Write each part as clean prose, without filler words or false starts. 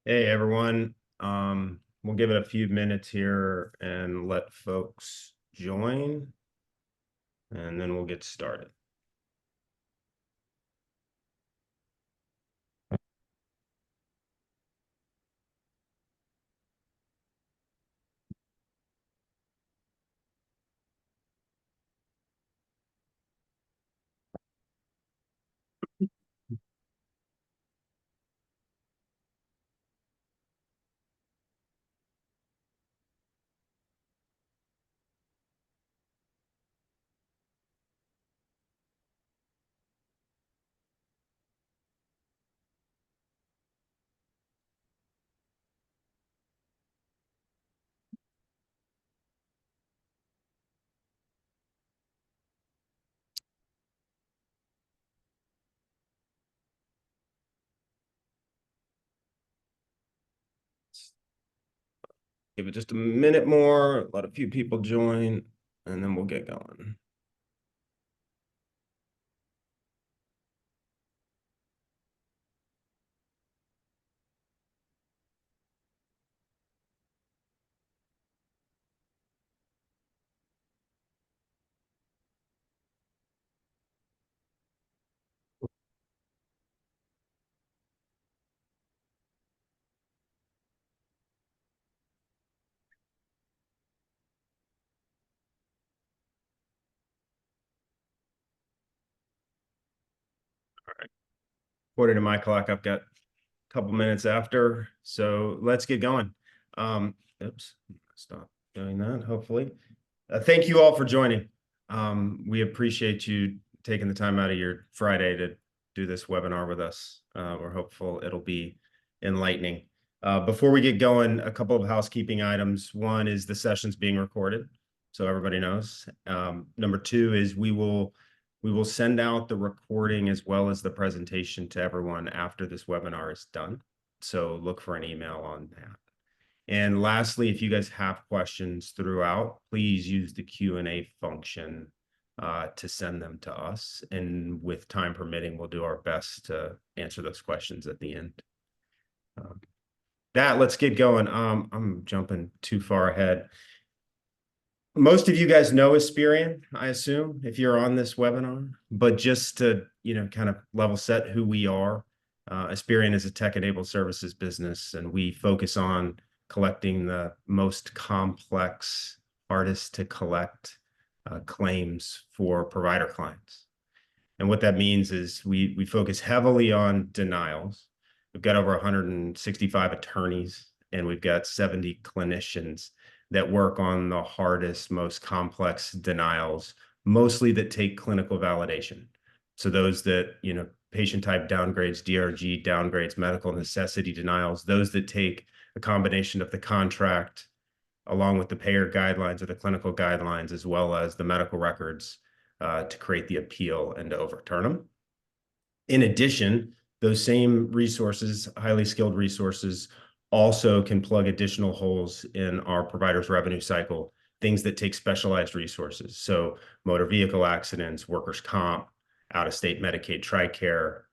Hey everyone. We'll give it a few minutes here and let folks join, and then we'll get started. Give it just a minute more, let a few people join, and then we'll get going. According to my clock, I've got a couple minutes after, so let's get going. Oops, stop doing that, hopefully. Thank you all for joining. We appreciate you taking the time out of your Friday to do this webinar with us. We're hopeful it'll be enlightening. Before we get going, a couple of housekeeping items. One is the session's being recorded, so everybody knows. Number two is we will send out the recording as well as the presentation to everyone after this webinar is done. So look for an email on that. And lastly, if you guys have questions throughout, please use the Q&A function to send them to us. And with time permitting, we'll do our best to answer those questions at the end. Let's get going. I'm jumping too far ahead. Most of you guys know Aspirion, I assume, if you're on this webinar, but just to, kind of level set who we are. Aspirion is a tech-enabled services business, and we focus on collecting the most complex, hardest to collect claims for provider clients. And what that means is we focus heavily on denials. We've got over 165 attorneys, and we've got 70 clinicians that work on the hardest, most complex denials, mostly that take clinical validation. So those that, patient type downgrades, DRG downgrades, medical necessity denials, those that take a combination of the contract along with the payer guidelines or the clinical guidelines, as well as the medical records to create the appeal and to overturn them. In addition, those same resources, highly skilled resources, also can plug additional holes in our provider's revenue cycle, things that take specialized resources. So motor vehicle accidents, workers' comp, out-of-state Medicaid, TRICARE,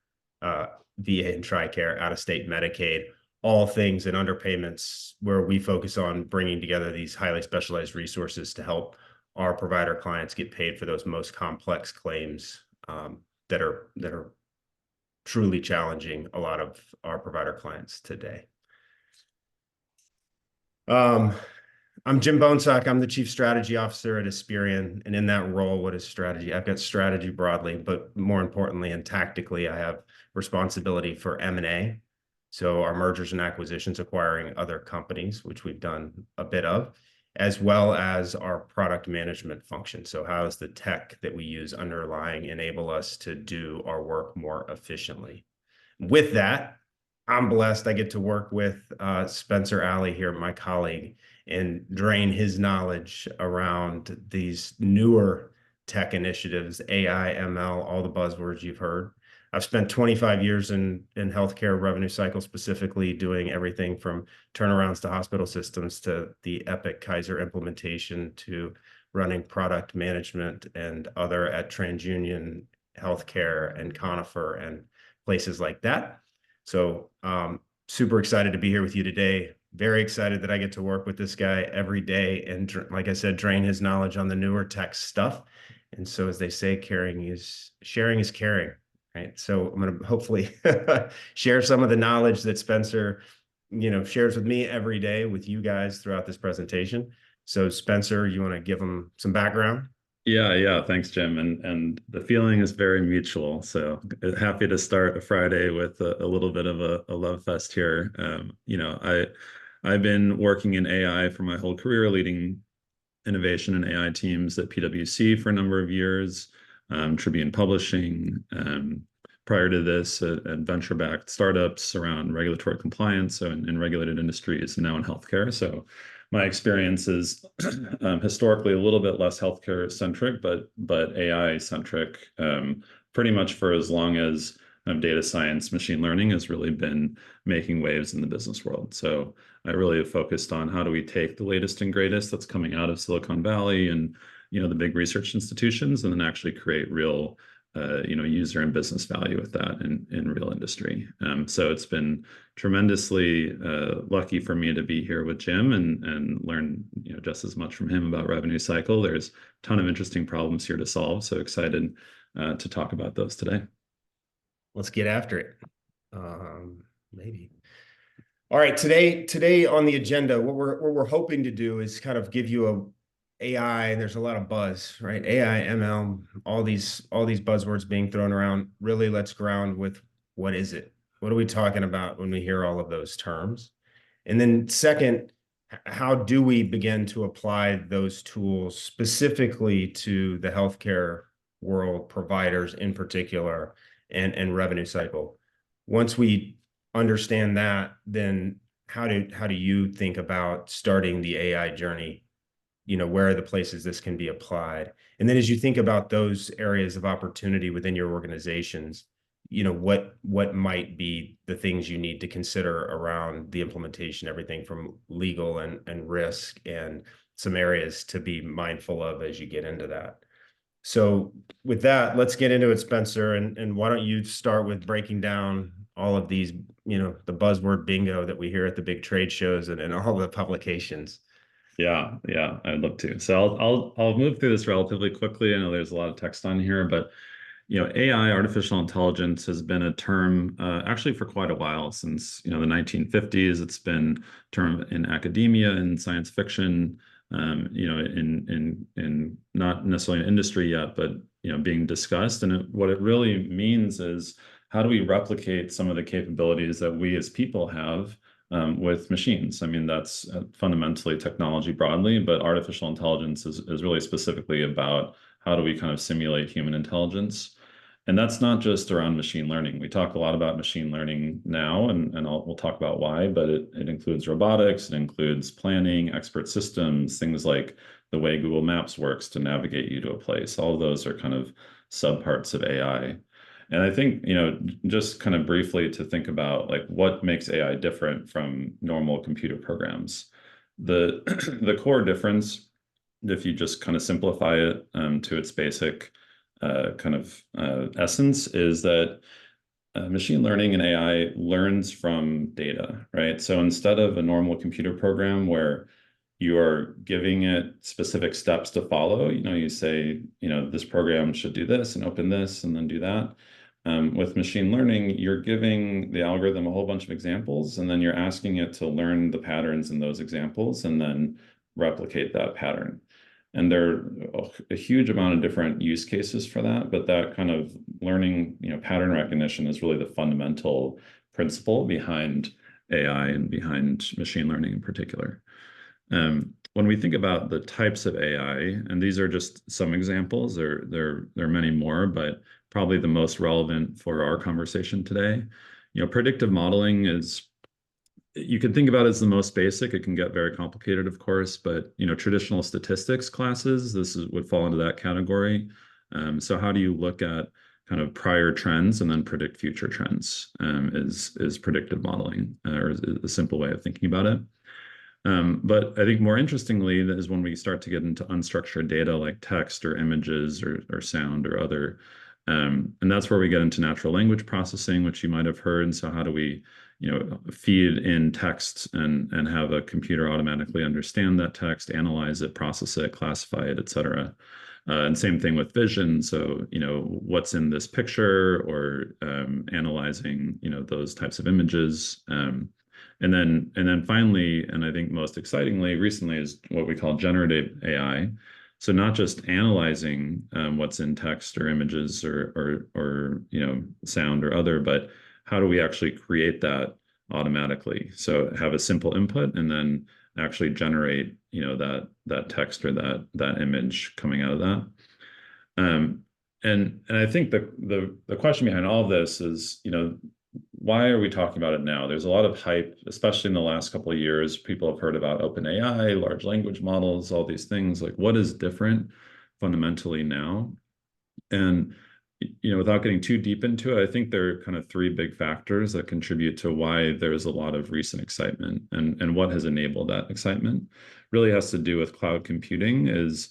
VA and TRICARE, out-of-state Medicaid, all things and underpayments where we focus on bringing together these highly specialized resources to help our provider clients get paid for those most complex claims that are truly challenging a lot of our provider clients today. I'm Jim Bohnsack. I'm the Chief Strategy Officer at Aspirion. And in that role, what is strategy? I've got strategy broadly, but more importantly and tactically, I have responsibility for M&A. So our mergers and acquisitions, acquiring other companies, which we've done a bit of, as well as our product management function. So how does the tech that we use underlying enable us to do our work more efficiently? With that, I'm blessed I get to work with Spencer Allee here, my colleague, and drain his knowledge around these newer tech initiatives, AI, ML, all the buzzwords you've heard. I've spent 25 years in healthcare revenue cycle, specifically doing everything from turnarounds to hospital systems to the Epic Kaiser implementation to running product management and other at TransUnion Healthcare and Conifer and places like that. So super excited to be here with you today. Very excited that I get to work with this guy every day and, like I said, drain his knowledge on the newer tech stuff. And so, as they say, sharing is caring, right? So I'm going to hopefully share some of the knowledge that Spencer, shares with me every day with you guys throughout this presentation. So, Spencer, you want to give them some background? Yeah, yeah. Thanks, Jim. And the feeling is very mutual. So happy to start a Friday with a little bit of a love fest here. I've been working in AI for my whole career, leading innovation and AI teams at PwC for a number of years, Tribune Publishing. Prior to this, at venture-backed startups around regulatory compliance, so in regulated industries, and now in healthcare. So my experience is historically a little bit less healthcare centric, but AI centric, pretty much for as long as data science, machine learning has really been making waves in the business world. So I really have focused on how do we take the latest and greatest that's coming out of Silicon Valley and the big research institutions, and then actually create real user and business value with that in real industry. So it's been tremendously lucky for me to be here with Jim and learn just as much from him about revenue cycle. There's a ton of interesting problems here to solve. So excited to talk about those today. Let's get after it. Maybe. All right, today on the agenda, what we're hoping to do is kind of give you a AI, and there's a lot of buzz, right? AI, ML, all these buzzwords being thrown around. Really, let's ground with what is it? What are we talking about when we hear all of those terms? And then second, how do we begin to apply those tools specifically to the healthcare world, providers in particular, and revenue cycle? Once we understand that, then how do you think about starting the AI journey? Where are the places this can be applied? And then as you think about those areas of opportunity within your organizations, what might be the things you need to consider around the implementation, everything from legal and risk, and some areas to be mindful of as you get into that. So with that, let's get into it, Spencer. And why don't you start with breaking down all of these, the buzzword bingo that we hear at the big trade shows and all the publications. Yeah, yeah, I'd love to. So I'll move through this relatively quickly. I know there's a lot of text on here, but AI, artificial intelligence, has been a term actually for quite a while, since the 1950s. It's been a term in academia and science fiction, in not necessarily in industry yet, but being discussed. And what it really means is, how do we replicate some of the capabilities that we as people have with machines? I mean, that's fundamentally technology broadly, but artificial intelligence is really specifically about how do we kind of simulate human intelligence. And that's not just around machine learning. We talk a lot about machine learning now, and we'll talk about why, but it includes robotics, it includes planning, expert systems, things like the way Google Maps works to navigate you to a place. All of those are kind of subparts of AI. And I think, just kind of briefly to think about like what makes AI different from normal computer programs. The the core difference, if you just kind of simplify it to its basic essence, is that machine learning and AI learns from data, right? So instead of a normal computer program where you are giving it specific steps to follow, you say, this program should do this and open this and then do that. With machine learning, you're giving the algorithm a whole bunch of examples, and then you're asking it to learn the patterns in those examples and then replicate that pattern. And there are a huge amount of different use cases for that, but that kind of learning, pattern recognition is really the fundamental principle behind AI and behind machine learning in particular. When we think about the types of AI, and these are just some examples, there are many more, but probably the most relevant for our conversation today. Predictive modeling is, you can think about it as the most basic. It can get very complicated, of course, but traditional statistics classes, would fall into that category. So how do you look at kind of prior trends and then predict future trends, is predictive modeling, or is a simple way of thinking about it. But I think more interestingly is when we start to get into unstructured data like text or images or sound or other. And that's where we get into natural language processing, which you might have heard. And so how do we feed in text and have a computer automatically understand that text, analyze it, process it, classify it, etc. And same thing with vision. So, what's in this picture, or analyzing, those types of images. And then finally, and I think most excitingly recently, is what we call generative AI. So not just analyzing what's in text or images or sound or other, but how do we actually create that automatically? So have a simple input and then actually generate that text or that image coming out of that. And I think the question behind all of this is, why are we talking about it now? There's a lot of hype, especially in the last couple of years. People have heard about OpenAI, large language models, all these things. Like, what is different fundamentally now? And without getting too deep into it, I think there are kind of three big factors that contribute to why there's a lot of recent excitement, and what has enabled that excitement really has to do with cloud computing. Is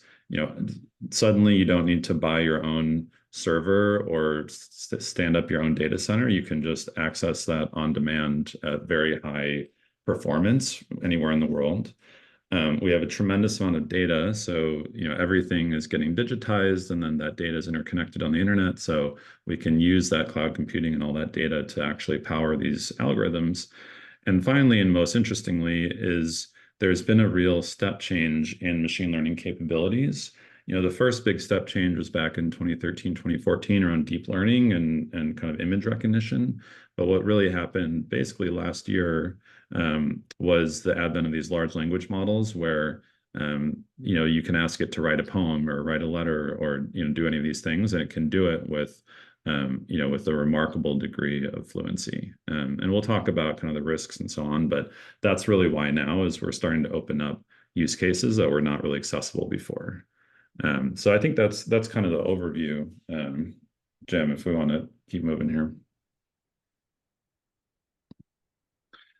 suddenly you don't need to buy your own server or stand up your own data center. You can just access that on demand at very high performance anywhere in the world. We have a tremendous amount of data, so everything is getting digitized, and then that data is interconnected on the internet. So we can use that cloud computing and all that data to actually power these algorithms. And finally, and most interestingly, is there's been a real step change in machine learning capabilities. The first big step change was back in 2013, 2014 around deep learning and kind of image recognition. But what really happened basically last year was the advent of these large language models where you can ask it to write a poem or write a letter or do any of these things, and it can do it with with a remarkable degree of fluency. And we'll talk about kind of the risks and so on, but that's really why now is we're starting to open up use cases that were not really accessible before. So I think that's kind of the overview. Jim, if we want to keep moving here.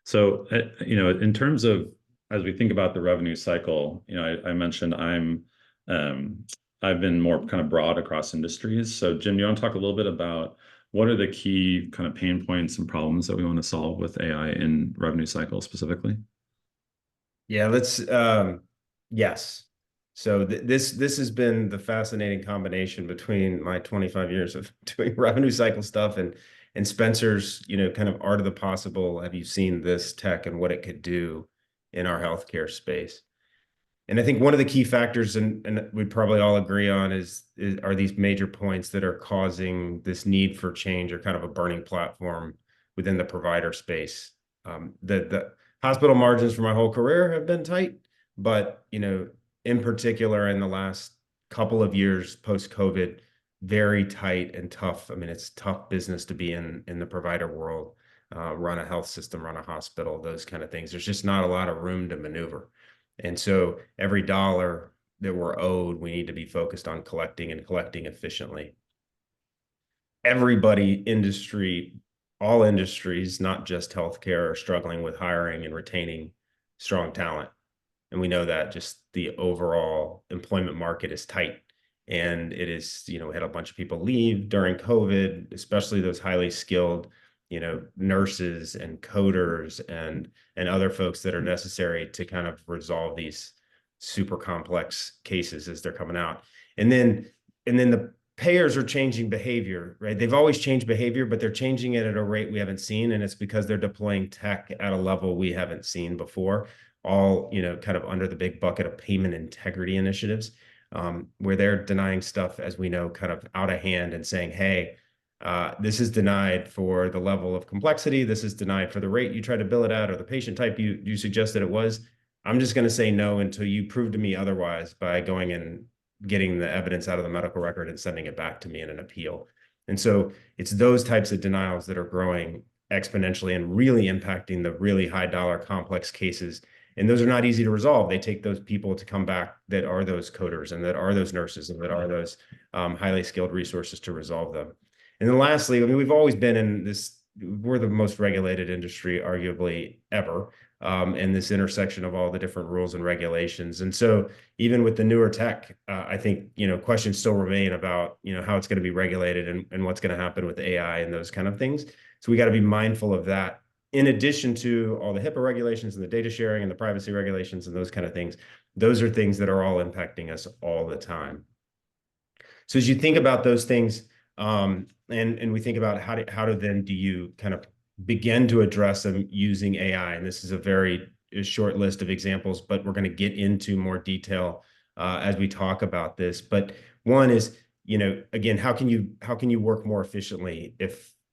So, in terms of, as we think about the revenue cycle, I mentioned I've been more kind of broad across industries. So, Jim, do you want to talk a little bit about what are the key kind of pain points and problems that we want to solve with AI in revenue cycle specifically? Yeah, yes. So this has been the fascinating combination between my 25 years of doing revenue cycle stuff and Spencer's, kind of art of the possible. Have you seen this tech and what it could do in our healthcare space? And I think one of the key factors, and we'd probably all agree on, are these major points that are causing this need for change, or kind of a burning platform within the provider space. The hospital margins for my whole career have been tight, but in particular in the last couple of years post-COVID, very tight and tough. I mean, it's tough business to be in the provider world, run a health system, run a hospital, those kind of things. There's just not a lot of room to maneuver. And so every dollar that we're owed, we need to be focused on collecting and collecting efficiently. Everybody, all industries, not just healthcare, are struggling with hiring and retaining strong talent. And we know that just the overall employment market is tight. And it is, we had a bunch of people leave during COVID, especially those highly skilled, nurses and coders and other folks that are necessary to kind of resolve these super complex cases as they're coming out. And then the payers are changing behavior, right? They've always changed behavior, but they're changing it at a rate we haven't seen. And it's because they're deploying tech at a level we haven't seen before, all, kind of under the big bucket of payment integrity initiatives, where they're denying stuff, as we know, kind of out of hand and saying, hey, this is denied for the level of complexity. This is denied for the rate you try to bill it at, or the patient type you suggested it was. I'm just going to say no until you prove to me otherwise by going and getting the evidence out of the medical record and sending it back to me in an appeal. And so it's those types of denials that are growing exponentially and really impacting the really high dollar complex cases. And those are not easy to resolve. They take those people to come back that are those coders and that are those nurses and that are those highly skilled resources to resolve them. And then lastly, I mean, we've always been in this, we're the most regulated industry, arguably ever, in this intersection of all the different rules and regulations. And so even with the newer tech, I think, questions still remain about, how it's going to be regulated and what's going to happen with AI and those kind of things. So we got to be mindful of that in addition to all the HIPAA regulations and the data sharing and the privacy regulations and those kind of things, those are things that are all impacting us all the time. So as you think about those things, and we think about how do then do you kind of begin to address them using AI? And this is a very short list of examples, but we're going to get into more detail as we talk about this. But one is, again, how can you work more efficiently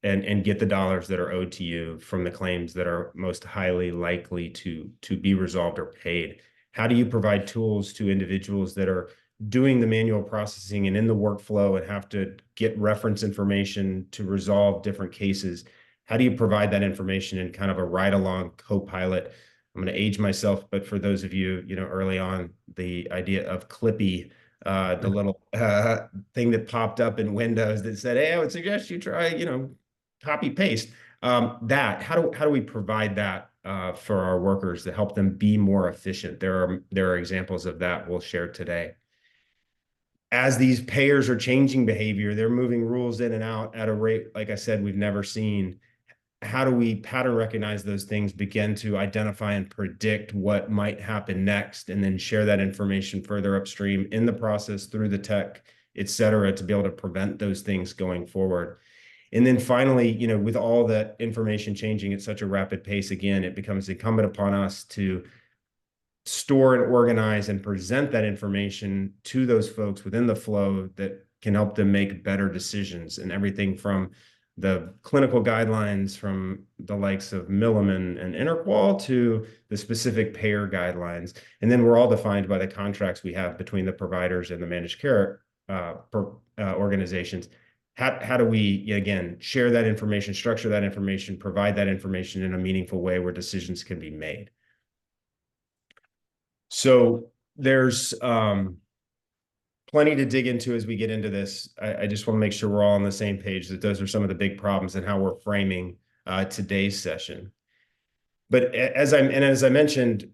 and get the dollars that are owed to you from the claims that are most highly likely to be resolved or paid? How do you provide tools to individuals that are doing the manual processing and in the workflow and have to get reference information to resolve different cases? How do you provide that information in kind of a ride-along co-pilot? I'm going to age myself, but for those of you, early on, the idea of Clippy, the little thing that popped up in Windows that said, "Hey, I would suggest you try, copy paste." How do we provide that for our workers to help them be more efficient? There are examples of that we'll share today. As these payers are changing behavior, they're moving rules in and out at a rate, like I said, we've never seen. How do we pattern recognize those things, begin to identify and predict what might happen next, and then share that information further upstream in the process through the tech, et cetera, to be able to prevent those things going forward? And then finally, with all that information changing at such a rapid pace, again, it becomes incumbent upon us to store and organize and present that information to those folks within the flow that can help them make better decisions, and everything from the clinical guidelines from the likes of Milliman and Interqual to the specific payer guidelines. And then we're all defined by the contracts we have between the providers and the managed care organizations. How do we, again, share that information, structure that information, provide that information in a meaningful way where decisions can be made? So there's plenty to dig into as we get into this. I just want to make sure we're all on the same page, that those are some of the big problems and how we're framing today's session. But as I mentioned,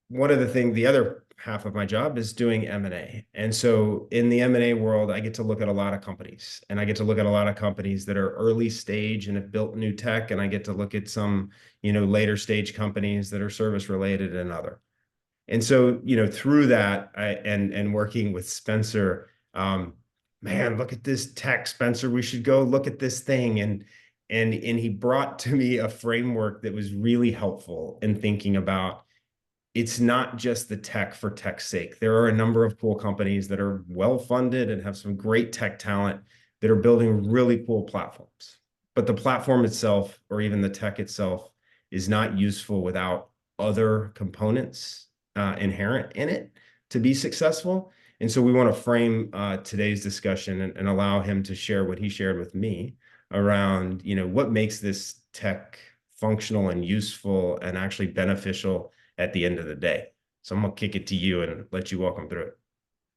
the other half of my job is doing M&A. And so in the M&A world, I get to look at a lot of companies, and I get to look at a lot of companies that are early stage and have built new tech. And I get to look at some, later stage companies that are service related and other. And so, through that, and working with Spencer, man, look at this tech, Spencer. We should go look at this thing. And he brought to me a framework that was really helpful in thinking about, it's not just the tech for tech's sake. There are a number of cool companies that are well funded and have some great tech talent that are building really cool platforms. But the platform itself, or even the tech itself, is not useful without other components inherent in it to be successful. And so we want to frame today's discussion and allow him to share what he shared with me around, what makes this tech functional and useful and actually beneficial at the end of the day. So I'm gonna kick it to you and let you walk him through it.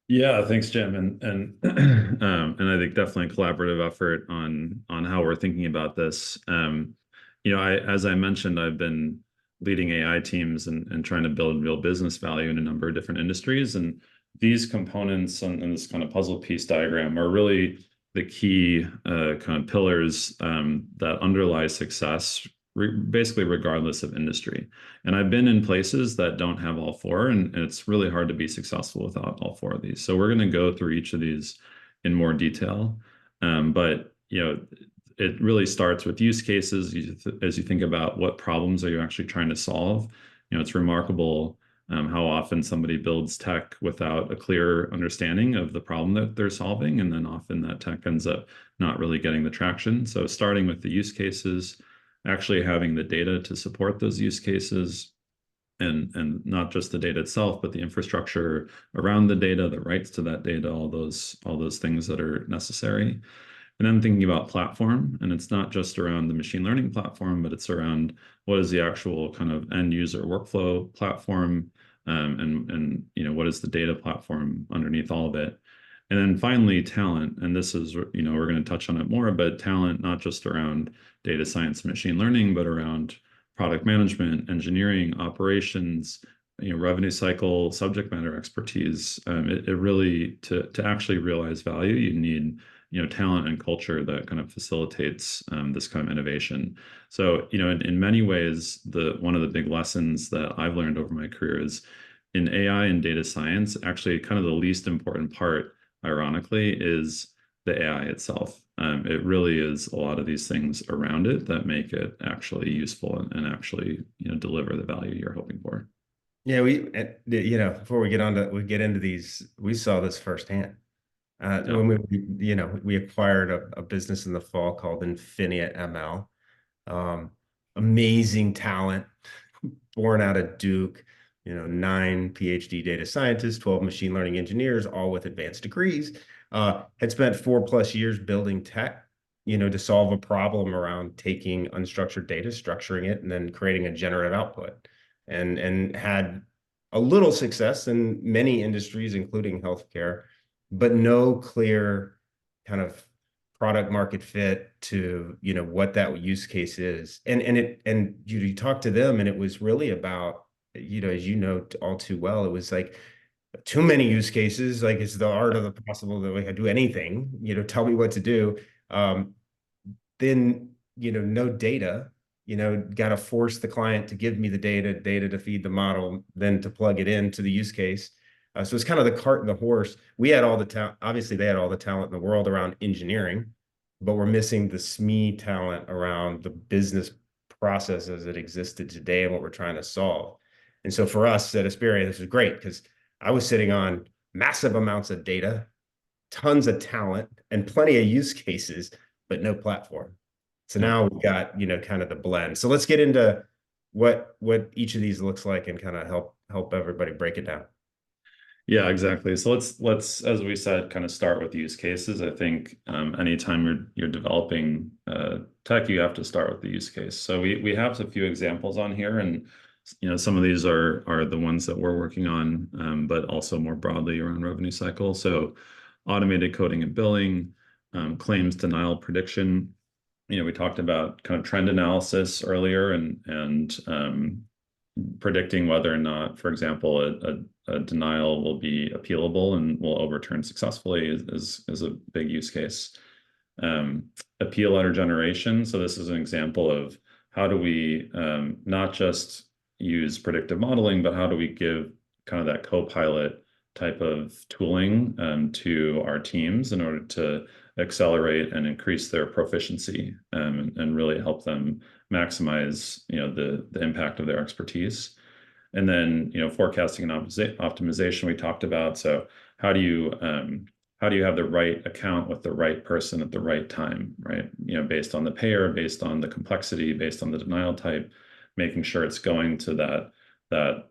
Yeah, thanks, Jim, and and I think definitely a collaborative effort on how we're thinking about this. As I mentioned, I've been leading AI teams and trying to build real business value in a number of different industries. And these components and this kind of puzzle piece diagram are really the key kind of pillars that underlie success, basically regardless of industry. And I've been in places that don't have all four, and it's really hard to be successful without all four of these. So we're going to go through each of these in more detail. But it really starts with use cases. As you think about what problems are you actually trying to solve, it's remarkable how often somebody builds tech without a clear understanding of the problem that they're solving, and then often that tech ends up not really getting the traction. So starting with the use cases, actually having the data to support those use cases, and not just the data itself, but the infrastructure around the data, the rights to that data, all those things that are necessary. And then thinking about platform, and it's not just around the machine learning platform, but it's around what is the actual kind of end user workflow platform, and what is the data platform underneath all of it. And then finally, talent. And this is, we're going to touch on it more, but talent, not just around data science and machine learning, but around product management, engineering, operations, revenue cycle, subject matter expertise. It really, to actually realize value, you need talent and culture that kind of facilitates this kind of innovation. So, in many ways, the one of the big lessons that I've learned over my career is in AI and data science, actually kind of the least important part, ironically, is the AI itself. It really is a lot of these things around it that make it actually useful and actually, deliver the value you're hoping for. Yeah, before we get into these, we saw this firsthand. Yeah. When we acquired a business in the fall called Infinia ML. Um, Amazing talent, born out of Duke, 9 PhD data scientists, 12 machine learning engineers, all with advanced degrees, had spent 4+ years building tech, to solve a problem around taking unstructured data, structuring it, and then creating a generative output. And had a little success in many industries, including healthcare, but no clear kind of product market fit to what that use case is. And you talk to them, and it was really about, as all too well, it was like too many use cases. Like, it's the art of the possible that we can do anything, tell me what to do. um then no data, got to force the client to give me the data to feed the model, then to plug it into the use case. So it's kind of the cart and the horse. We had all the talent. Obviously, they had all the talent in the world around engineering, but we're missing the SME talent around the business processes that existed today and what we're trying to solve. And so for us at Aspirion, this was great because I was sitting on massive amounts of data, tons of talent, and plenty of use cases, but no platform. So Yeah. now we've got, kind of the blend. So let's get into what each of these looks like and kind of help everybody break it down. Yeah, exactly. So let's as we said, kind of start with use cases. I think anytime you're developing tech, you have to start with the use case. So we have a few examples on here, and some of these are the ones that we're working on, but also more broadly around revenue cycle. So automated coding and billing, claims denial prediction. We talked about kind of trend analysis earlier, and predicting whether or not, for example, a denial will be appealable and will overturn successfully is a big use case. Um, Appeal letter generation. So this is an example of how do we not just use predictive modeling, but how do we give kind of that co-pilot type of tooling to our teams in order to accelerate and increase their proficiency, and really help them maximize the impact of their expertise. And then forecasting and optimization we talked about. So how do you have the right account with the right person at the right time, right? Based on the payer, based on the complexity, based on the denial type, making sure it's going to that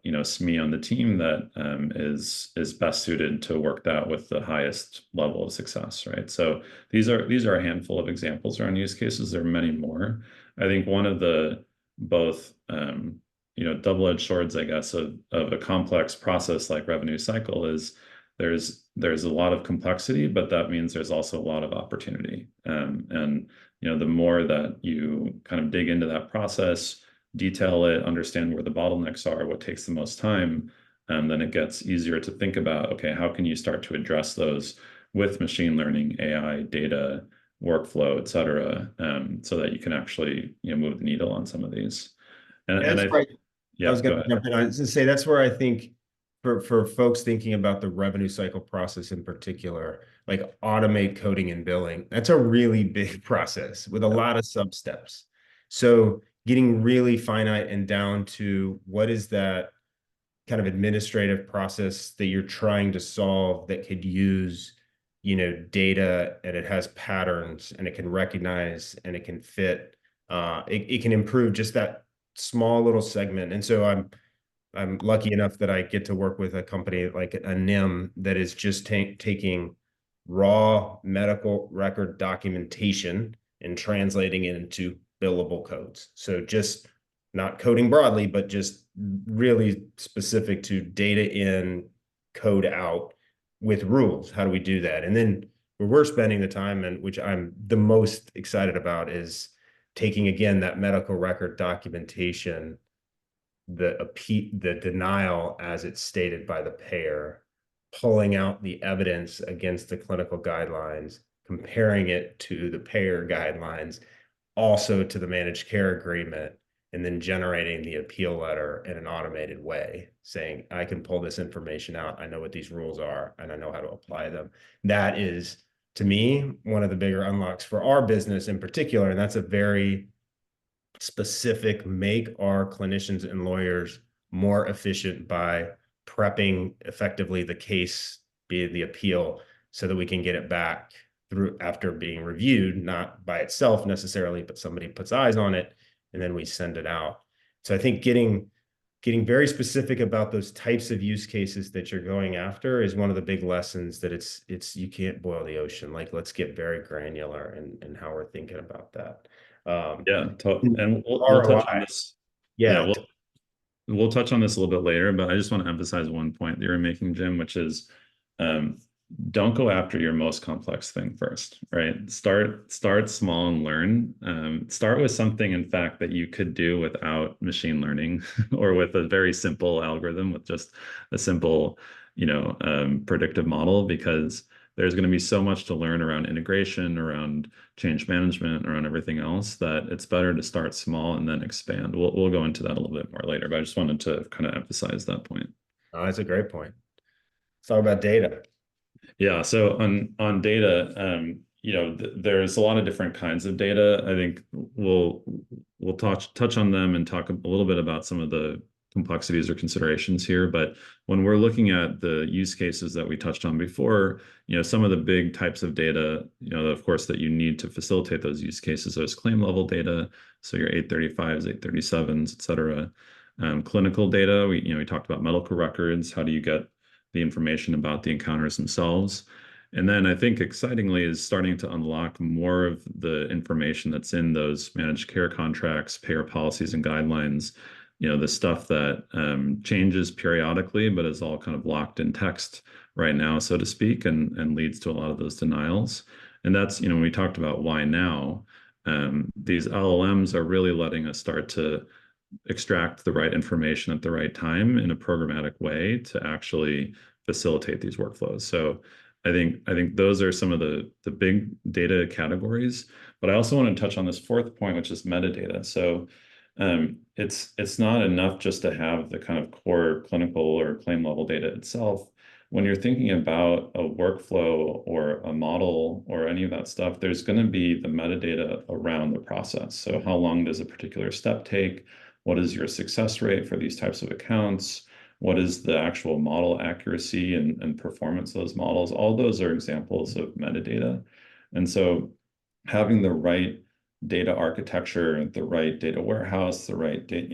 SME on the team that is best suited to work that with the highest level of success, right? So these are a handful of examples around use cases. There are many more. I think one of the both double-edged swords, I guess, of a complex process like revenue cycle is there's a lot of complexity, but that means there's also a lot of opportunity. And the more that you kind of dig into that process, detail it, understand where the bottlenecks are, what takes the most time, then it gets easier to think about, okay, how can you start to address those with machine learning, AI, data, workflow, et cetera, so that you can actually move the needle on some of these. And That's I right. I Yeah, was go going to ahead. jump in. I was going to say that's where I think for folks thinking about the revenue cycle process in particular, like automate coding and billing, that's a really big process with a Yeah. lot of sub steps. So getting really finite and down to what is that kind of administrative process that you're trying to solve that could use, data, and it has patterns and it can recognize and it can fit. It can improve just that small little segment. And so I'm lucky enough that I get to work with a company like a NIM that is just taking raw medical record documentation and translating it into billable codes. So just not coding broadly, but just really specific to data in, code out with rules. How do we do that? And then where we're spending the time, and which I'm the most excited about, is taking again that medical record documentation, the denial as it's stated by the payer, pulling out the evidence against the clinical guidelines, comparing it to the payer guidelines, also to the managed care agreement, and then generating the appeal letter in an automated way, saying, I can pull this information out. I know what these rules are, and I know how to apply them. That is, to me, one of the bigger unlocks for our business in particular. And that's a very specific, make our clinicians and lawyers more efficient by prepping effectively the case, be it the appeal, so that we can get it back through after being reviewed, not by itself necessarily, but somebody puts eyes on it, and then we send it out. So I think getting very specific about those types of use cases that you're going after is one of the big lessons, that it's you can't boil the ocean. Like, let's get very granular in how we're thinking about that. Yeah, and we'll touch on ROI. this. Yeah, Yeah. we'll touch on this a little bit later, but I just want to emphasize one point that you're making, Jim, which is um, don't go after your most complex thing first, right? Start small and learn. Start with something, in fact, that you could do without machine learning or with a very simple algorithm, with just a simple, predictive model, because there's going to be so much to learn around integration, around change management, around everything else, that it's better to start small and then expand. We'll go into that a little bit more later, but I just wanted to kind of emphasize that point. Oh, that's a great point. Let's talk about data. Yeah, so on data, there's a lot of different kinds of data. I think we'll touch on them and talk a little bit about some of the complexities or considerations here. But when we're looking at the use cases that we touched on before, some of the big types of data, of course, that you need to facilitate those use cases, those claim level data, so your 835s, 837s, et cetera. Clinical data, we talked about medical records. How do you get the information about the encounters themselves? And then I think excitingly is starting to unlock more of the information that's in those managed care contracts, payer policies and guidelines, the stuff that changes periodically, but is all kind of locked in text right now, so to speak, and leads to a lot of those denials. And that's, when we talked about why now, these LLMs are really letting us start to extract the right information at the right time in a programmatic way to actually facilitate these workflows. So I think those are some of the big data categories. But I also want to touch on this fourth point, which is metadata. So it's not enough just to have the kind of core clinical or claim level data itself. When you're thinking about a workflow or a model or any of that stuff, there's going to be the metadata around the process. So how long does a particular step take? What is your success rate for these types of accounts? What is the actual model accuracy and performance of those models? All those are examples of metadata. And so having the right data architecture, the right data warehouse, the right data,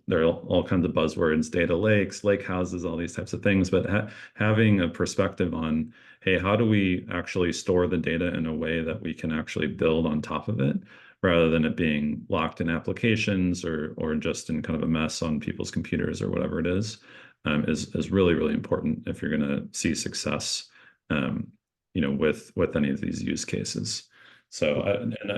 there are all kinds of buzzwords, data lakes, lake houses, all these types of things, but having a perspective on, hey, how do we actually store the data in a way that we can actually build on top of it, rather than it being locked in applications or just in kind of a mess on people's computers or whatever it is really, really important if you're going to see success, with any of these use cases. So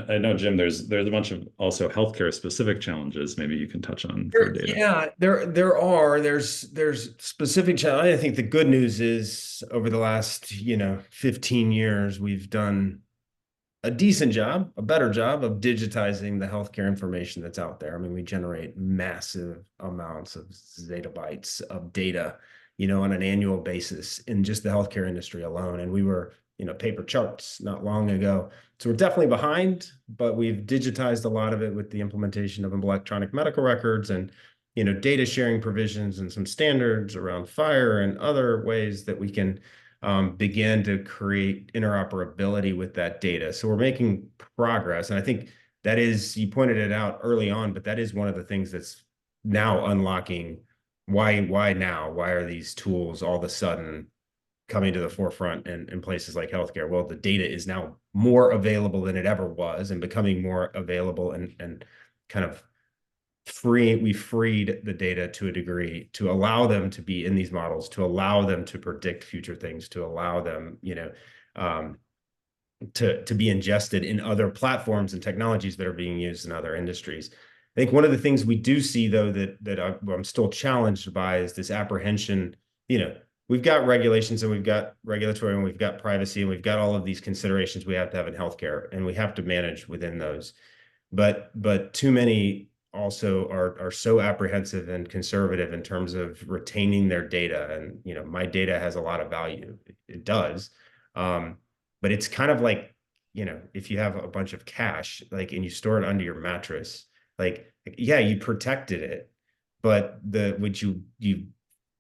I know, Jim, there's a bunch of also healthcare specific challenges maybe you can touch on for data. Yeah, there's specific challenge. I think the good news is, over the last 15 years, we've done a decent job, a better job of digitizing the healthcare information that's out there. I mean, we generate massive amounts of zettabytes of data, on an annual basis in just the healthcare industry alone. And we were, paper charts not long ago. So we're definitely behind, but we've digitized a lot of it with the implementation of electronic medical records and, data sharing provisions and some standards around FHIR and other ways that we can begin to create interoperability with that data. So we're making progress. And I think that is, you pointed it out early on, but that is one of the things that's now unlocking why now? Why are these tools all of a sudden coming to the forefront in places like healthcare? Well, the data is now more available than it ever was, and becoming more available and kind of we freed the data to a degree to allow them to be in these models, to allow them to predict future things, to allow them, to be ingested in other platforms and technologies that are being used in other industries. I think one of the things we do see, though, that I'm still challenged by is this apprehension. we've got regulations and we've got regulatory and we've got privacy and we've got all of these considerations we have to have in healthcare, and we have to manage within those. But too many also are so apprehensive and conservative in terms of retaining their data. And my data has a lot of value. It does. But it's kind of like, if you have a bunch of cash, like, and you store it under your mattress, like, yeah, you protected it, but you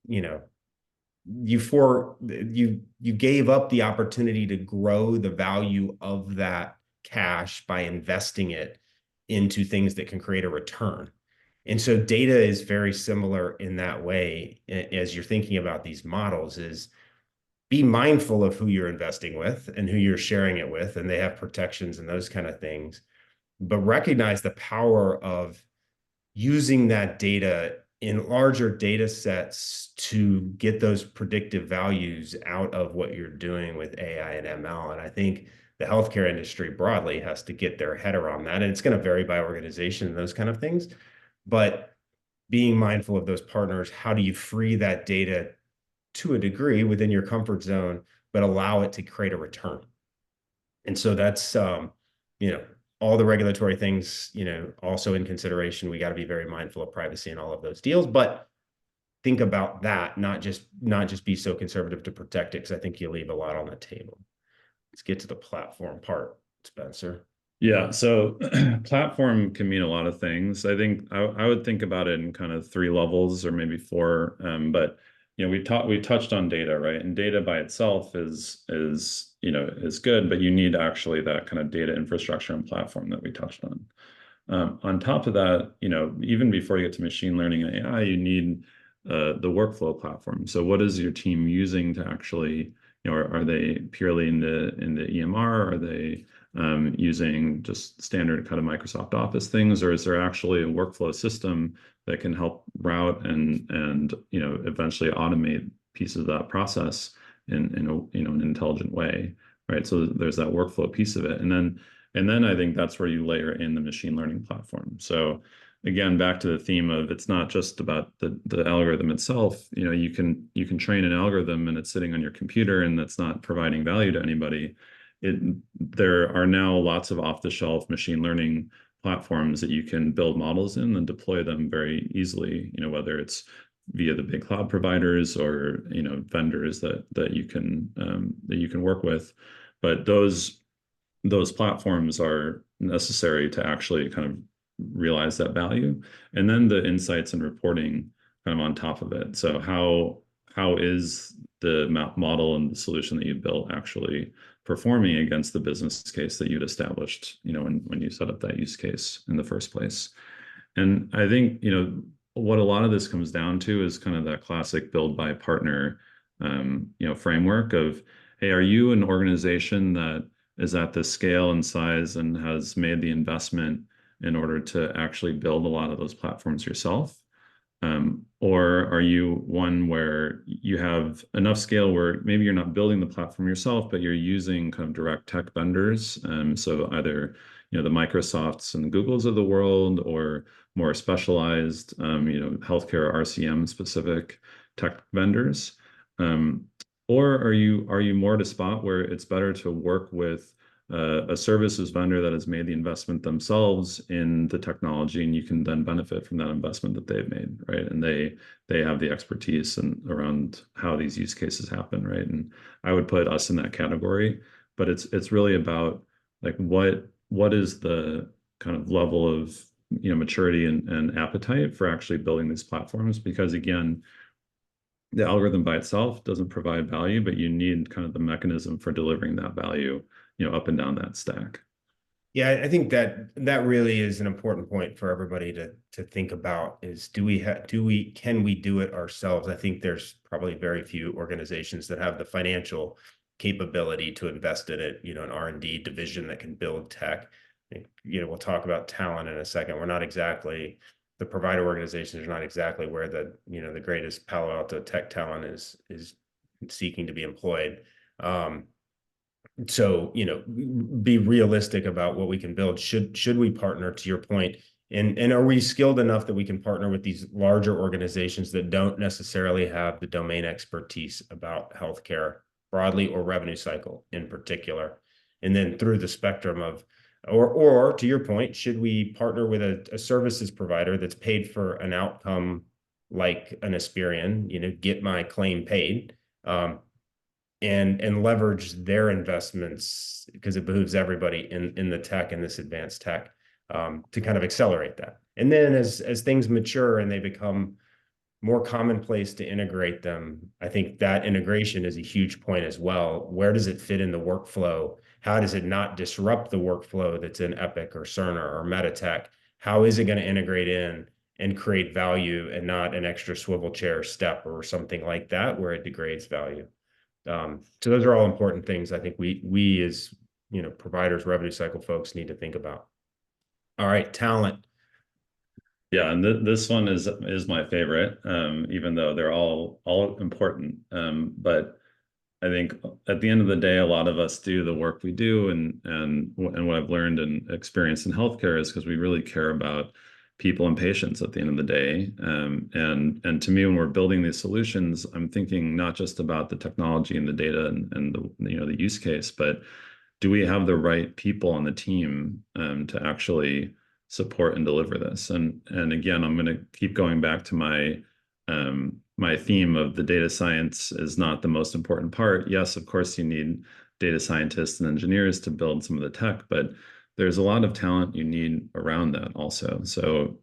know, you gave up the opportunity to grow the value of that cash by investing it into things that can create a return. And so data is very similar in that way. As you're thinking about these models, is be mindful of who you're investing with and who you're sharing it with, and they have protections and those kind of things, but recognize the power of using that data in larger data sets to get those predictive values out of what you're doing with AI and ML. And I think the healthcare industry broadly has to get their head around that. And it's going to vary by organization and those kind of things. But being mindful of those partners, how do you free that data to a degree within your comfort zone, but allow it to create a return? And so that's, all the regulatory things, also in consideration. We got to be very mindful of privacy in all of those deals, but think about that, not just be so conservative to protect it, because I think you leave a lot on the table. Let's get to the platform part, Spencer. Yeah, so platform can mean a lot of things. I think I would think about it in kind of three levels or maybe four. But we touched on data, right? And data by itself is good, but you need actually that kind of data infrastructure and platform that we touched on. On top of that, even before you get to machine learning and AI, you need the workflow platform. So what is your team using to actually, are they purely in the EMR? Are they using just standard kind of Microsoft Office things, or is there actually a workflow system that can help route and eventually automate pieces of that process in an intelligent way, right? So there's that workflow piece of it, and then I think that's where you layer in the machine learning platform. So again, back to the theme of, it's not just about the algorithm itself. You can train an algorithm and it's sitting on your computer and that's not providing value to anybody. There are now lots of off-the-shelf machine learning platforms that you can build models in and deploy them very easily, whether it's via the big cloud providers or vendors that you can work with. But those platforms are necessary to actually kind of realize that value. And then the insights and reporting kind of on top of it. So how is the model and the solution that you built actually performing against the business case that you'd established, when you set up that use case in the first place? And I think, what a lot of this comes down to is kind of that classic build by partner, framework of, hey, are you an organization that is at this scale and size and has made the investment in order to actually build a lot of those platforms yourself? Or are you one where you have enough scale where maybe you're not building the platform yourself, but you're using kind of direct tech vendors? So either, the Microsofts and the Googles of the world, or more specialized, healthcare RCM specific tech vendors. Or are you more at a spot where it's better to work with a services vendor that has made the investment themselves in the technology, and you can then benefit from that investment that they've made, right? And they have the expertise and around how these use cases happen, right? And I would put us in that category, but it's really about, like, what is the kind of level of maturity and appetite for actually building these platforms? Because again, the algorithm by itself doesn't provide value, but you need kind of the mechanism for delivering that value, up and down that stack. Yeah, I think that really is an important point for everybody to think about, is can we do it ourselves? I think there's probably very few organizations that have the financial capability to invest in it, an R&D division that can build tech. We'll talk about talent in a second. The provider organizations are not exactly where the greatest Palo Alto tech talent is seeking to be employed. So, be realistic about what we can build. Should we partner, to your point, And are we skilled enough that we can partner with these larger organizations that don't necessarily have the domain expertise about healthcare broadly or revenue cycle in particular? And then through the spectrum of, or to your point, should we partner with a services provider that's paid for an outcome like an Aspirion, get my claim paid, and leverage their investments because it behooves everybody in the tech and this advanced tech to kind of accelerate that. And then as things mature and they become more commonplace to integrate them, I think that integration is a huge point as well. Where does it fit in the workflow? How does it not disrupt the workflow that's in Epic or Cerner or Meditech? How is it going to integrate in and create value and not an extra swivel chair step or something like that where it degrades value? So those are all important things I think we as providers, revenue cycle folks need to think about. All right, talent. Yeah, and this one is my favorite, even though they're all important. But I think at the end of the day, a lot of us do the work we do, and what I've learned and experienced in healthcare is because we really care about people and patients at the end of the day. And to me, when we're building these solutions, I'm thinking not just about the technology and the data and the use case, but do we have the right people on the team to actually support and deliver this? And again, I'm going to keep going back to my theme of the data science is not the most important part. Yes, of course, you need data scientists and engineers to build some of the tech, but there's a lot of talent you need around that also. So,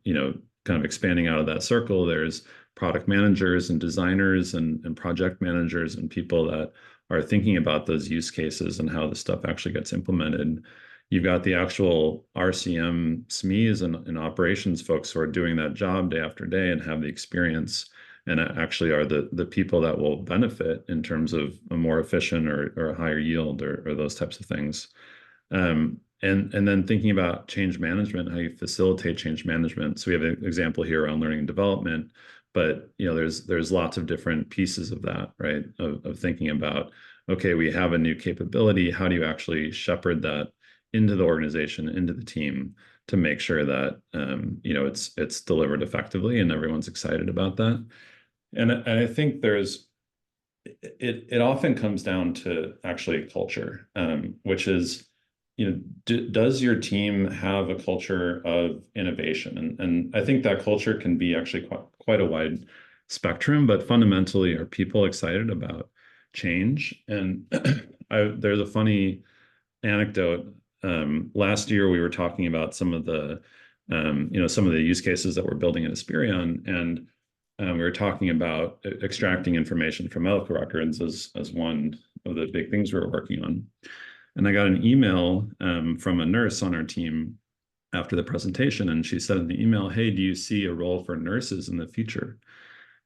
kind of expanding out of that circle, there's product managers and designers and project managers and people that are thinking about those use cases and how the stuff actually gets implemented. You've got the actual RCM SMEs and operations folks who are doing that job day after day and have the experience and actually are the people that will benefit in terms of a more efficient or a higher yield or those types of things. And then thinking about change management, how you facilitate change management. So we have an example here around learning and development, but there's lots of different pieces of that, right? Of thinking about, okay, we have a new capability. How do you actually shepherd that into the organization, into the team to make sure that it's delivered effectively and everyone's excited about that? And I think it often comes down to actually culture, which is, does your team have a culture of innovation? And I think that culture can be actually quite a wide spectrum, but fundamentally, are people excited about change? And there's a funny anecdote. Last year, we were talking about some of the use cases that we're building at Aspirion, and we were talking about extracting information from medical records as one of the big things we were working on. And I got an email from a nurse on our team after the presentation, and she said in the email, "Hey, do you see a role for nurses in the future?"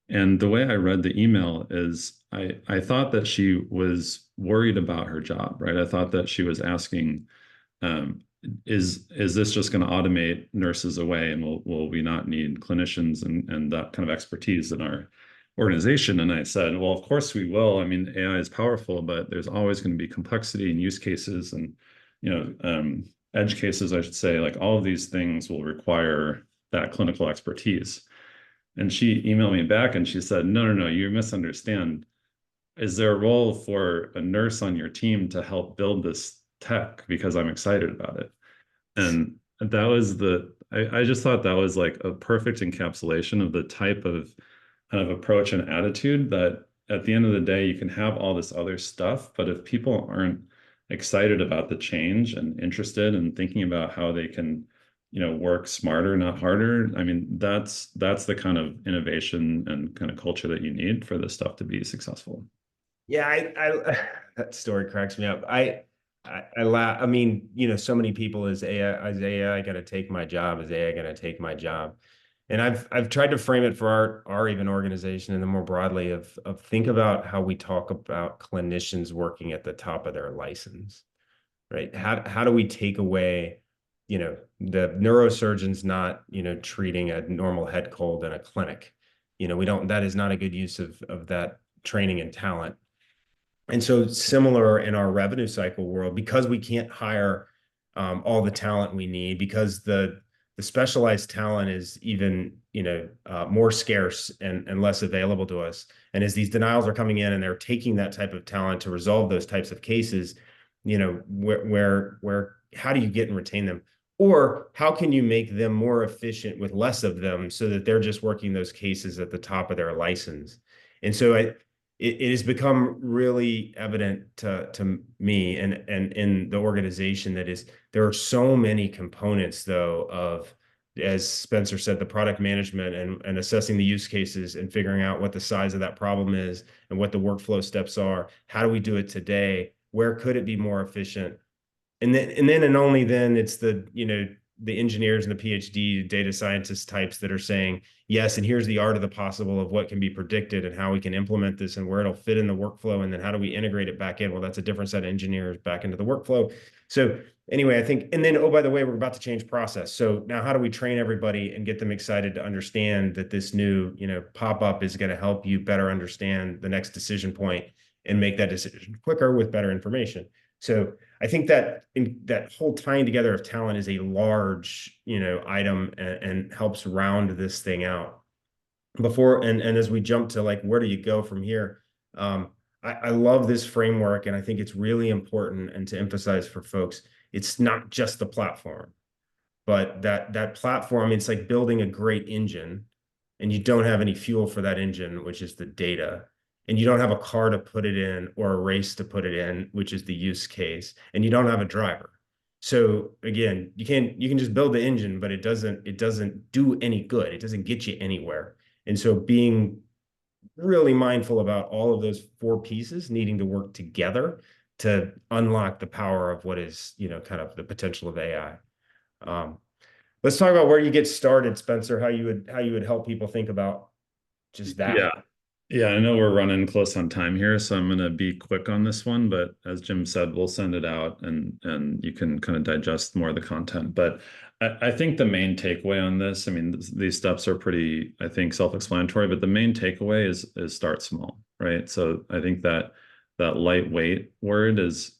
And the way I read the email is I thought that she was worried about her job, right? I thought that she was asking, is this just going to automate nurses away, and will we not need clinicians and that kind of expertise in our organization? And I said, well, of course we will. I mean, AI is powerful, but there's always going to be complexity and use cases and edge cases, I should say. Like all of these things will require that clinical expertise. And she emailed me back and she said, no, you misunderstand. Is there a role for a nurse on your team to help build this tech because I'm excited about it? And that was I just thought that was like a perfect encapsulation of the type of kind of approach and attitude that at the end of the day, you can have all this other stuff, but if people aren't excited about the change and interested in thinking about how they can work smarter, not harder. I mean, that's the kind of innovation and kind of culture that you need for this stuff to be successful. Yeah, I that story cracks me up. I laugh. I mean, so many people is AI going to take my job? Is AI going to take my job? And I've tried to frame it for our even organization and then more broadly of think about how we talk about clinicians working at the top of their license, right? How do we take away, the neurosurgeon's not, treating a normal head cold in a clinic. That is not a good use of that training and talent. And so similar in our revenue cycle world, because we can't hire all the talent we need, because the the specialized talent is even, more scarce and less available to us. And as these denials are coming in and they're taking that type of talent to resolve those types of cases, how do you get and retain them? Or how can you make them more efficient with less of them so that they're just working those cases at the top of their license? And so it has become really evident to me and in the organization that is there are so many components though of, as Spencer said, the product management and assessing the use cases and figuring out what the size of that problem is and what the workflow steps are. How do we do it today? Where could it be more efficient? And only then it's the engineers and the PhD data scientist types that are saying yes, and here's the art of the possible of what can be predicted and how we can implement this and where it'll fit in the workflow, and then how do we integrate it back in? Well, that's a different set of engineers back into the workflow. So anyway, I think, and then, oh, by the way, we're about to change process. So now how do we train everybody and get them excited to understand that this new, pop-up is going to help you better understand the next decision point and make that decision quicker with better information? So I think that that whole tying together of talent is a large, item and helps round this thing out. And as we jump to like, where do you go from here? I love this framework, and I think it's really important and to emphasize for folks, it's not just the platform, but that platform, it's like building a great engine and you don't have any fuel for that engine, which is the data. And you don't have a car to put it in or a race to put it in, which is the use case, and you don't have a driver. So again, you can just build the engine, but it doesn't do any good. It doesn't get you anywhere. And so being really mindful about all of those four pieces needing to work together to unlock the power of what is, kind of the potential of AI. Let's talk about where you get started, Spencer, how you would help people think about just that. Yeah. Yeah, I know we're running close on time here, so I'm going to be quick on this one. But as Jim said, we'll send it out and you can kind of digest more of the content. But I think the main takeaway on this, I mean, these steps are pretty, I think, self-explanatory, but the main takeaway is start small, right? So I think that lightweight word is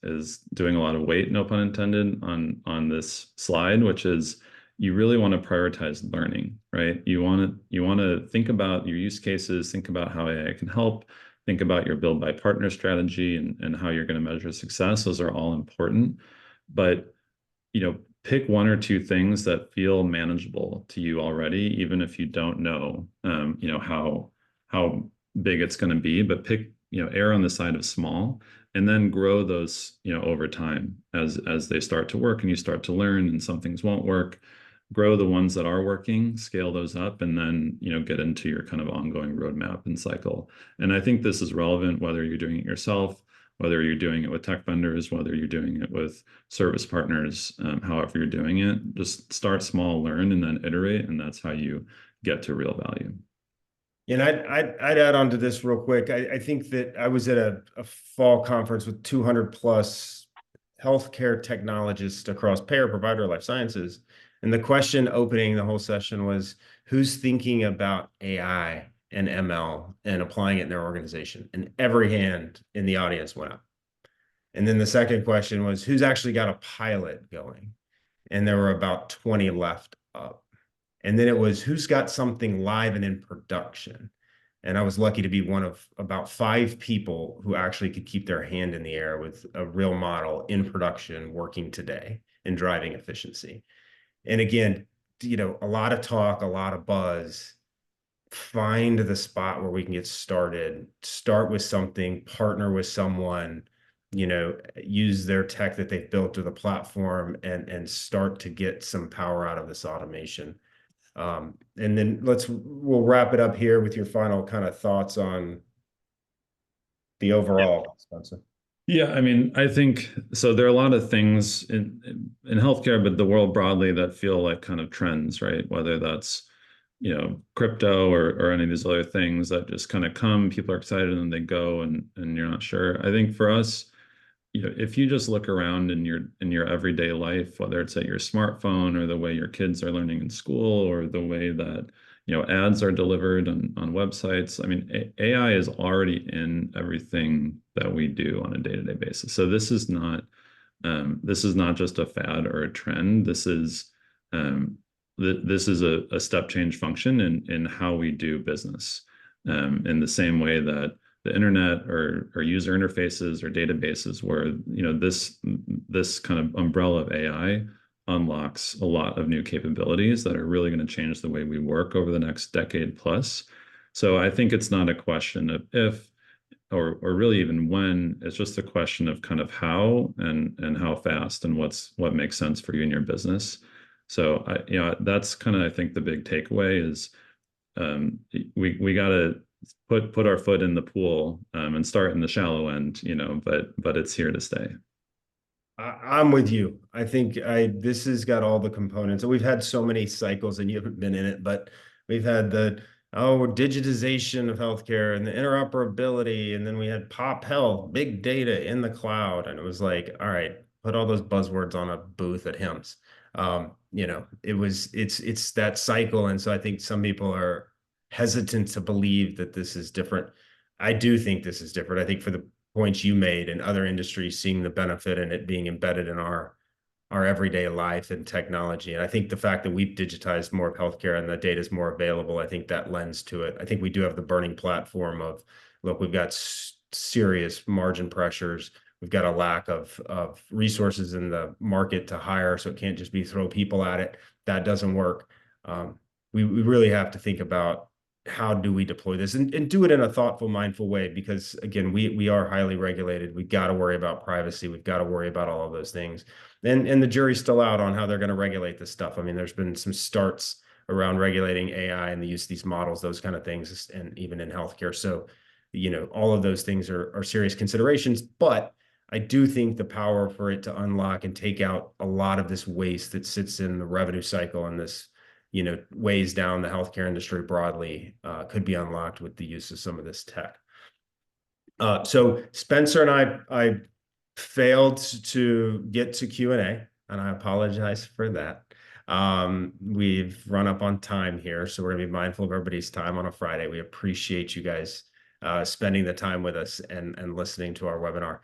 doing a lot of weight, no pun intended, on this slide, which is you really want to prioritize learning, right? You want to think about your use cases, think about how AI can help, think about your build by partner strategy and how you're going to measure success. Those are all important, but pick one or two things that feel manageable to you already, even if you don't know, how big it's going to be. But pick, err on the side of small, and then grow those, over time as they start to work and you start to learn, and some things won't work. Grow the ones that are working, scale those up, and then get into your kind of ongoing roadmap and cycle. And I think this is relevant whether you're doing it yourself, whether you're doing it with tech vendors, whether you're doing it with service partners, however you're doing it. Just start small, learn, and then iterate, and that's how you get to real value. And I'd add on to this real quick. I think that I was at a fall conference with 200 plus healthcare technologists across payer, provider, life sciences. And the question opening the whole session was, who's thinking about AI and ML and applying it in their organization? And every hand in the audience went up. And then the second question was, who's actually got a pilot going? And there were about 20 left up. And then it was, who's got something live and in production? And I was lucky to be one of about 5 people who actually could keep their hand in the air with a real model in production working today and driving efficiency. And again, a lot of talk, a lot of buzz. Find the spot where we can get started, start with something, partner with someone, use their tech that they've built or the platform and start to get some power out of this automation. And then we'll wrap it up here with your final kind of thoughts on the overall, Spencer. Yeah, I mean, I think so. There are a lot of things in healthcare, but the world broadly that feel like kind of trends, right? Whether that's, crypto or any of these other things that just kind of come, people are excited and they go and you're not sure. I think for us, if you just look around in your everyday life, whether it's at your smartphone or the way your kids are learning in school or the way that ads are delivered on websites. I mean, AI is already in everything that we do on a day-to-day basis. So this is not just a fad or a trend. This is this is a step change function in how we do business. In the same way that the internet or user interfaces or databases, where this kind of umbrella of AI unlocks a lot of new capabilities that are really going to change the way we work over the next decade plus. So I think it's not a question of if or really even when. It's just a question of kind of how and how fast and what makes sense for you and your business. So that's kind of, I think, the big takeaway is we got to put our foot in the pool and start in the shallow end, but it's here to stay. I'm with you. I think this has got all the components. And we've had so many cycles, and you haven't been in it, but we've had the digitization of healthcare and the interoperability, and then we had pop health, big data in the cloud, and it was like, all right, put all those buzzwords on a booth at HIMSS. It's that cycle, and so I think some people are hesitant to believe that this is different. I do think this is different. I think for the points you made and other industries seeing the benefit and it being embedded in our everyday life and technology. And I think the fact that we've digitized more of healthcare and the data is more available, I think that lends to it. I think we do have the burning platform of, look, we've got serious margin pressures. We've got a lack of resources in the market to hire, so it can't just be throw people at it. That doesn't work. We really have to think about how do we deploy this and do it in a thoughtful, mindful way, because again, we are highly regulated. We've got to worry about privacy. We've got to worry about all of those things. And the jury's still out on how they're going to regulate this stuff. I mean, there's been some starts around regulating AI and the use of these models, those kind of things, and even in healthcare. So, all of those things are serious considerations, but I do think the power for it to unlock and take out a lot of this waste that sits in the revenue cycle and this weighs down the healthcare industry broadly, could be unlocked with the use of some of this tech. So Spencer and I failed to get to Q&A, and I apologize for that. We've run up on time here, so we're gonna be mindful of everybody's time on a Friday. We appreciate you guys spending the time with us and listening to our webinar.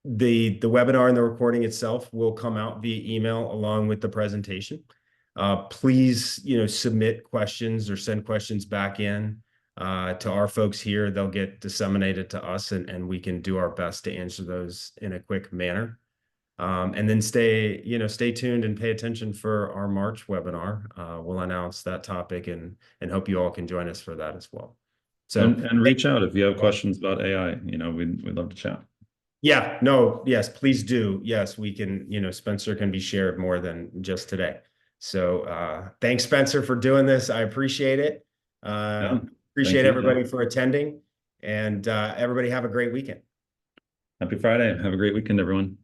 The webinar and the recording itself will come out via email along with the presentation. Please, submit questions or send questions back in to our folks here. They'll get disseminated to us, and we can do our best to answer those in a quick manner. And then stay tuned and pay attention for our March webinar. We'll announce that topic and hope you all can join us for that as well. So and reach out if you have questions about AI. We'd love to chat. Yeah, no, yes, please do. Yes, we can, Spencer can be shared more than just today. So thanks, Spencer, for doing this. I appreciate it. Appreciate everybody for attending, and everybody have a great weekend. Happy Friday. Have a great weekend, everyone.